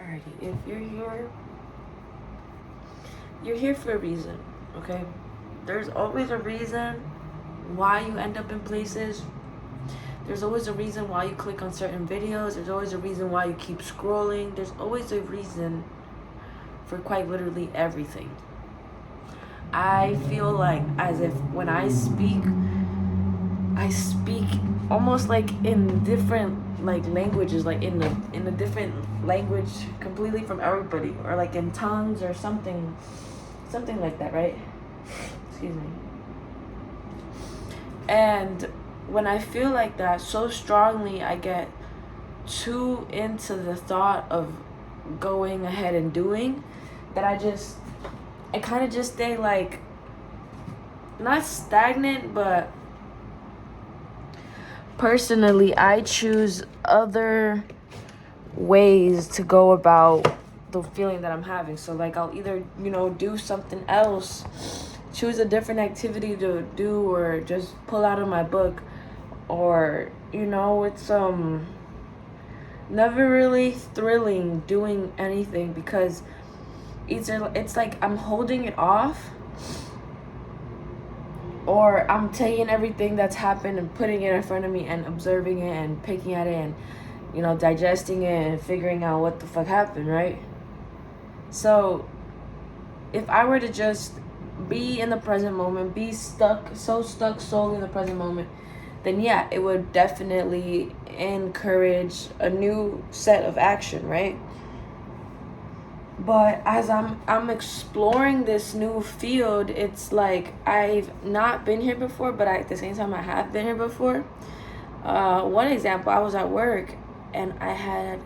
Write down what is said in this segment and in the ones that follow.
Alrighty, if you're here for a reason, okay? There's always a reason why you end up in places. There's always a reason why you click on certain videos. There's always a reason why you keep scrolling. There's always a reason for quite literally everything. I feel like as if when I speak almost like in different like languages, like in a different language completely from everybody, or like in tongues or something like that, right? Excuse me. And when I feel like that so strongly, I get too into the thought of going ahead and doing that I kind of just stay like not stagnant, but personally I choose other ways to go about the feeling that I'm having. So like I'll either, do something else, choose a different activity to do, or just pull out of my book, or it's never really thrilling doing anything, because it's like I'm holding it off, or I'm taking everything that's happened and putting it in front of me and observing it and picking at it and digesting it and figuring out what the fuck happened, right? So if I were to just be in the present moment, be stuck solely in the present moment, then yeah, it would definitely encourage a new set of action, right? But as I'm exploring this new field, it's like I've not been here before, but at the same time I have been here before. One example, I was at work and I had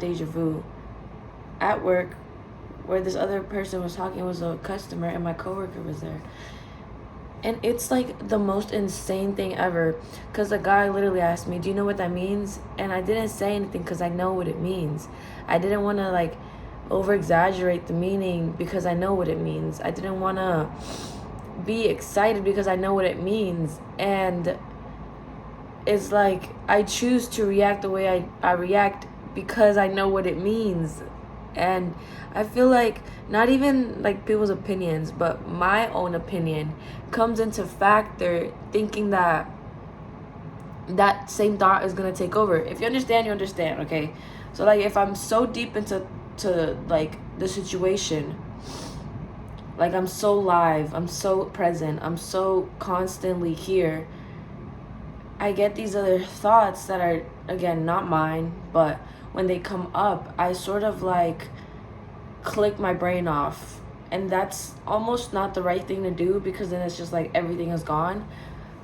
deja vu at work, where this other person was talking, was a customer, and my coworker was there. And it's like the most insane thing ever, because the guy literally asked me, do you know what that means? And I didn't say anything because I know what it means. I didn't want to like over exaggerate the meaning because I know what it means. I didn't want to be excited because I know what it means. And it's like I choose to react the way I react because I know what it means. And I feel like not even like people's opinions, but my own opinion comes into factor, thinking that same thought is gonna take over. If you understand, you understand, okay? So like if I'm so deep into like the situation, like I'm so live, I'm so present, I'm so constantly here, I get these other thoughts that are, again, not mine, but when they come up, I sort of like click my brain off. And that's almost not the right thing to do, because then it's just like everything is gone.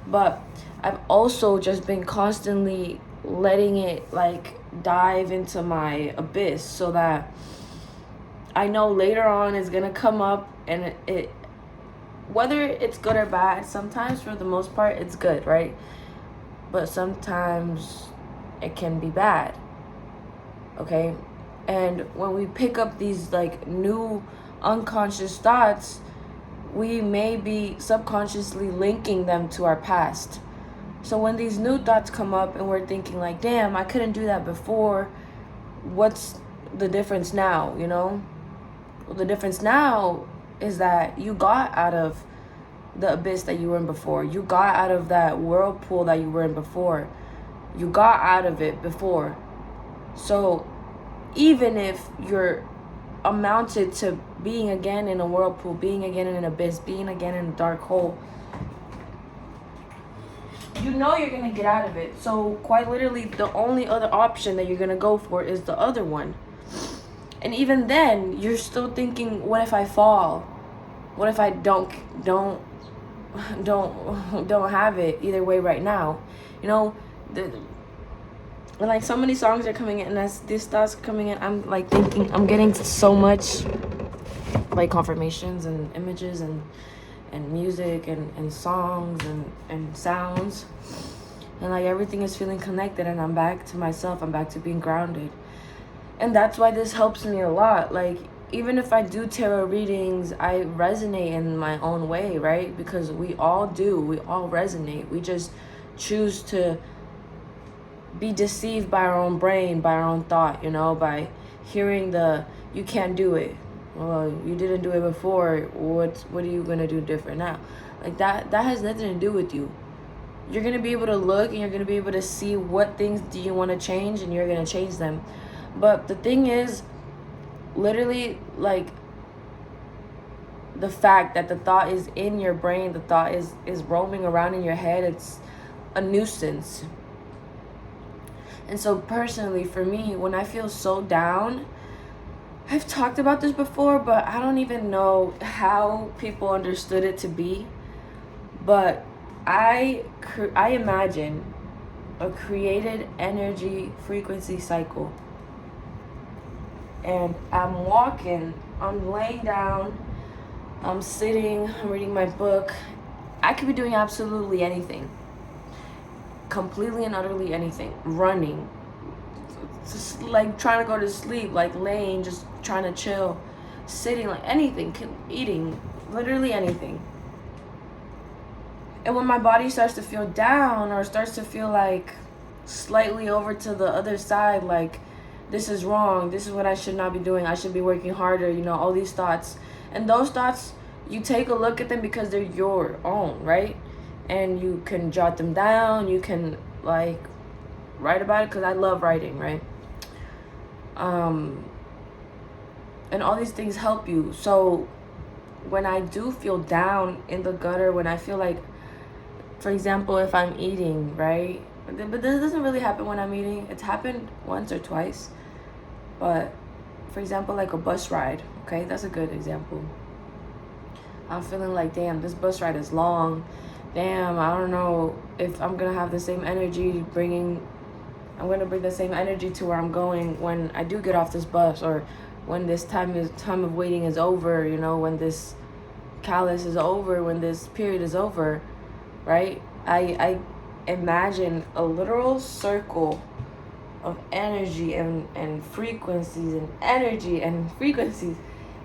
But I've also just been constantly letting it like dive into my abyss, so that I know later on it's gonna come up, and it whether it's good or bad, sometimes for the most part it's good, right? But sometimes it can be bad. Okay? And when we pick up these like new unconscious thoughts, we may be subconsciously linking them to our past. So when these new thoughts come up and we're thinking like, damn, I couldn't do that before, what's the difference now, Well, the difference now is that you got out of the abyss that you were in before. You got out of that whirlpool that you were in before. You got out of it before. So even if you're amounted to being again in a whirlpool, being again in an abyss, being again in a dark hole, you're gonna get out of it. So quite literally the only other option that you're gonna go for is the other one. And even then you're still thinking, what if I fall? What if I don't have it either way right now? Like so many songs are coming in, and as these thoughts are coming in, I'm like thinking, I'm getting so much like confirmations and images and music and songs and sounds, and like everything is feeling connected, and I'm back to myself, I'm back to being grounded. And that's why this helps me a lot. Like even if I do tarot readings, I resonate in my own way, right? Because we all do, we all resonate. We just choose to be deceived by our own brain, by our own thought, by hearing the you can't do it. Well, you didn't do it before. What are you gonna do different now? Like that has nothing to do with you. You're gonna be able to look and you're gonna be able to see what things do you want to change, and you're gonna change them. But the thing is, literally, like, the fact that the thought is in your brain, the thought is roaming around in your head, it's a nuisance. And so personally, for me, when I feel so down, I've talked about this before, but I don't even know how people understood it to be. But I imagine a created energy frequency cycle. And I'm walking, I'm laying down, I'm sitting, I'm reading my book. I could be doing absolutely anything. Completely and utterly anything. Running. Just like trying to go to sleep, like laying, just trying to chill. Sitting, like anything. Eating. Literally anything. And when my body starts to feel down or starts to feel like slightly over to the other side, like this is wrong, this is what I should not be doing, I should be working harder, you know, all these thoughts. And those thoughts, you take a look at them because they're your own, right? And you can jot them down, you can like write about it, because I love writing, right? And all these things help you. So when I do feel down in the gutter, when I feel like, for example, if I'm eating, right? But this doesn't really happen when I'm eating. It's happened once or twice. But for example, like a bus ride, okay? That's a good example. I'm feeling like, damn, this bus ride is long. Damn, I don't know if I'm gonna have the same energy I'm gonna bring the same energy to where I'm going when I do get off this bus, or when this time of waiting is over, you know, when this callus is over, when this period is over, right? I imagine a literal circle of energy and frequencies and energy and frequencies.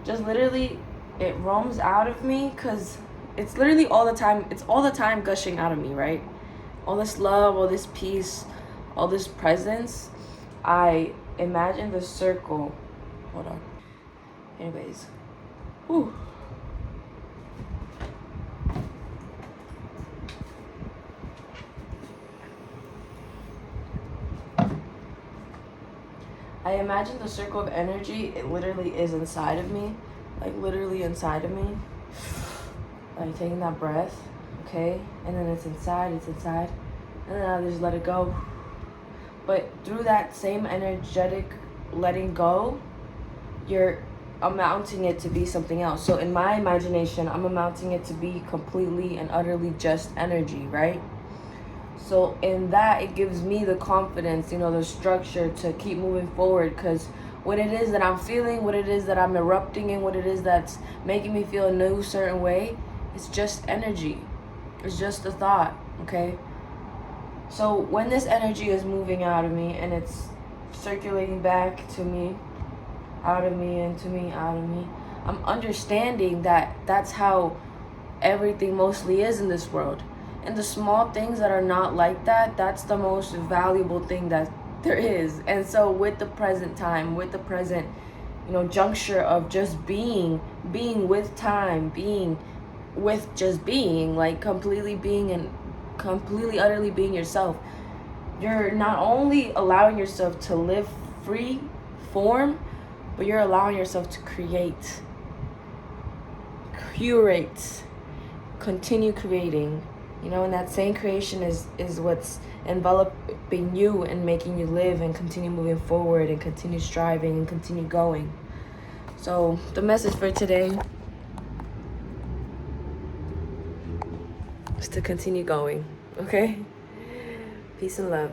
Just literally, it roams out of me, because it's literally all the time. It's all the time gushing out of me, right? All this love, all this peace, all this presence. I imagine the circle. Hold on. Anyways. Whew. I imagine the circle of energy, it literally is inside of me. Like literally inside of me. Like taking that breath, okay? And then it's inside. And then I just let it go. But through that same energetic letting go, you're amounting it to be something else. So in my imagination, I'm amounting it to be completely and utterly just energy, right? So in that, it gives me the confidence, you know, the structure to keep moving forward, because what it is that I'm feeling, what it is that I'm erupting in, what it is that's making me feel a new certain way, it's just energy. It's just a thought, okay? So when this energy is moving out of me and it's circulating back to me, out of me, into me, out of me, I'm understanding that that's how everything mostly is in this world. And the small things that are not like that, that's the most valuable thing that there is. And so with the present time, with the present, you know, juncture of just being with time, being with just being, like completely being and completely utterly being yourself, you're not only allowing yourself to live free form, but you're allowing yourself to curate, continue creating, you know, and that same creation is what's enveloping you and making you live and continue moving forward and continue striving and continue going. So the message for today is to continue going, okay? Peace and love.